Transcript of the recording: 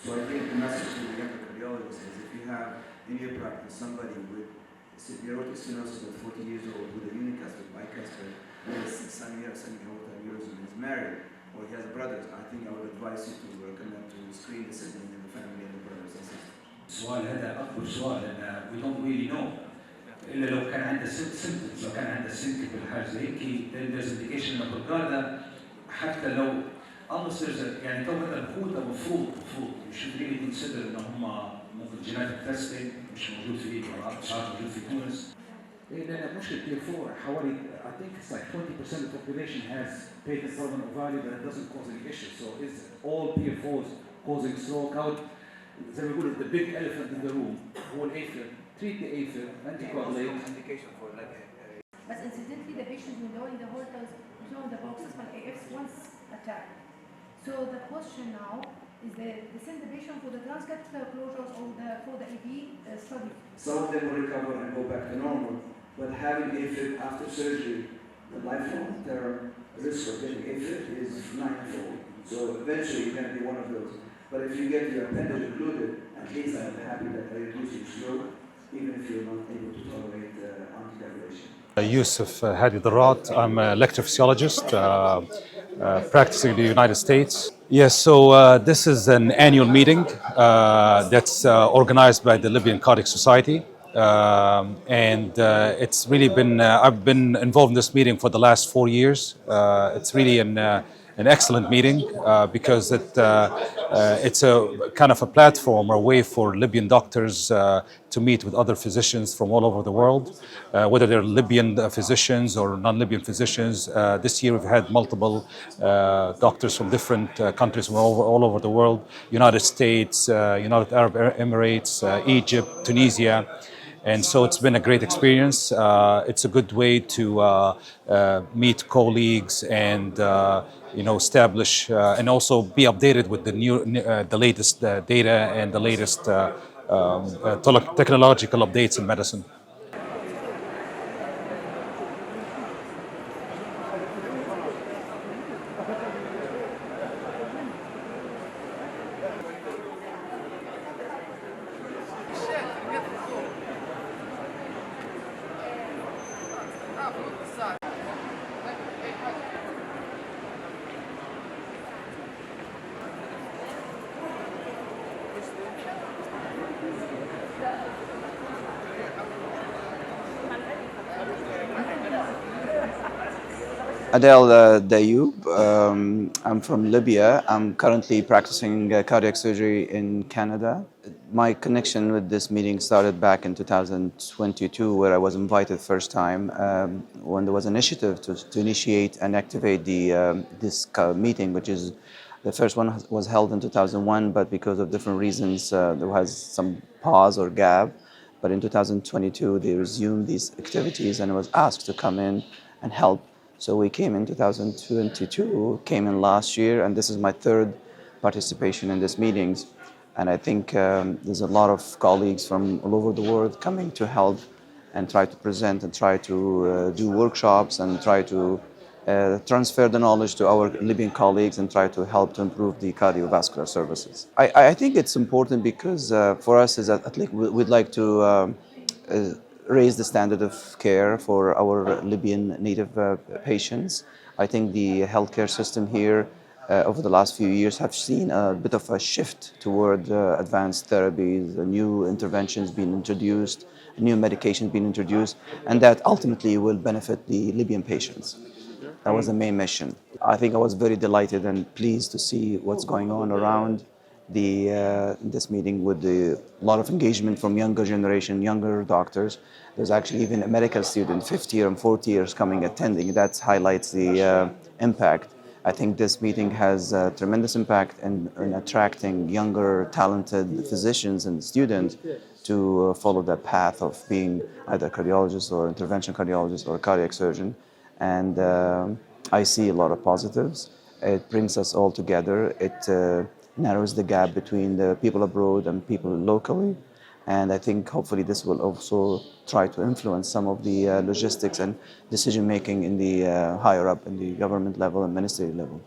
So I think the message to the younger cardiologists is if you have in your practice somebody with severe aortic stenosis at 40 years old with a unicuspid, bicuspid, with semi-aortic aneurysm, is married, or he has brothers, I think I would advise you to recommend to screen the sibling and the family and the brothers and sisters. السؤال هذا أكبر سؤال لأن we don't really know إلا لو كان عنده symptoms، لو كان عنده symptom بالحاجة زي هيك then there's indication إنه بالقاعدة حتى لو unless there's a يعني تو مثلا أخوته المفروض you should really consider إنه هم ممكن genetic testing مش موجود في إيده ولا مش عارف موجود في تونس. لأن مشكلة تليفون حوالي I think it's like 20% of the population has patent solvent ovary but it doesn't cause any issue. So is all PFOs causing stroke out? زي ما بيقولوا the big elephant in the room هو الAFib. Treat the AFib, anticoagulate. Indication for like. But incidentally, the patient will go in the hospitals showing the boxes when AFs once attack. So the question now is they send the patient for the transcatheter closures or for the AV study. Some of them will recover and go back to normal, but having AFib after surgery, the lifelong term risk of getting AFib is ninefold. So eventually you're going to be one of those. But if you get your appendage occluded, at least I'm happy that I reduce your stroke, even if you're not able to tolerate anticoagulation. Yusuf Hadi Darrat. I'm an electrophysiologist practicing in the United States. Yes, so this is an annual meeting that's organized by the Libyan Cardiac Society. And it's really been, I've been involved in this meeting for the last 4 years. It's really an excellent meeting because it's a kind of a platform or a way for Libyan doctors to meet with other physicians from all over the world, whether they're Libyan physicians or non-Libyan physicians. This year we've had multiple doctors from different countries from all over the world: United States, United Arab Emirates, Egypt, Tunisia. And so it's been a great experience. It's a good way to meet colleagues and establish and also be updated with the latest data and the latest technological updates in medicine. Adel Dayoub. I'm from Libya. I'm currently practicing cardiac surgery in Canada. My connection with this meeting started back in 2022, where I was invited first time when there was an initiative to initiate and activate this meeting, which is the first one was held in 2001, but because of different reasons, there was some pause or gap. But in 2022, they resumed these activities, and I was asked to come in and help. So we came in 2022, came in last year, and this is my third participation in these meetings. And I think there's a lot of colleagues from all over the world coming to help and try to present and try to do workshops and try to transfer the knowledge to our Libyan colleagues and try to help to improve the cardiovascular services. I think it's important because for us is that we'd like to raise the standard of care for our Libyan native patients. I think the healthcare system here over the last few years have seen a bit of a shift toward advanced therapies, new interventions being introduced, new medications being introduced, and that ultimately will benefit the Libyan patients. That was the main mission. I think I was very delighted and pleased to see what's going on around this meeting with a lot of engagement from younger generation, younger doctors. There's actually even a medical student, 50 and 40 years coming attending. That highlights the impact. I think this meeting has a tremendous impact in attracting younger, talented physicians and students to follow that path of being either a cardiologist or intervention cardiologist or a cardiac surgeon. And I see a lot of positives. It brings us all together. It narrows the gap between the people abroad and people locally. And I think hopefully this will also try to influence some of the logistics and decision making in the higher up in the government level and ministry level.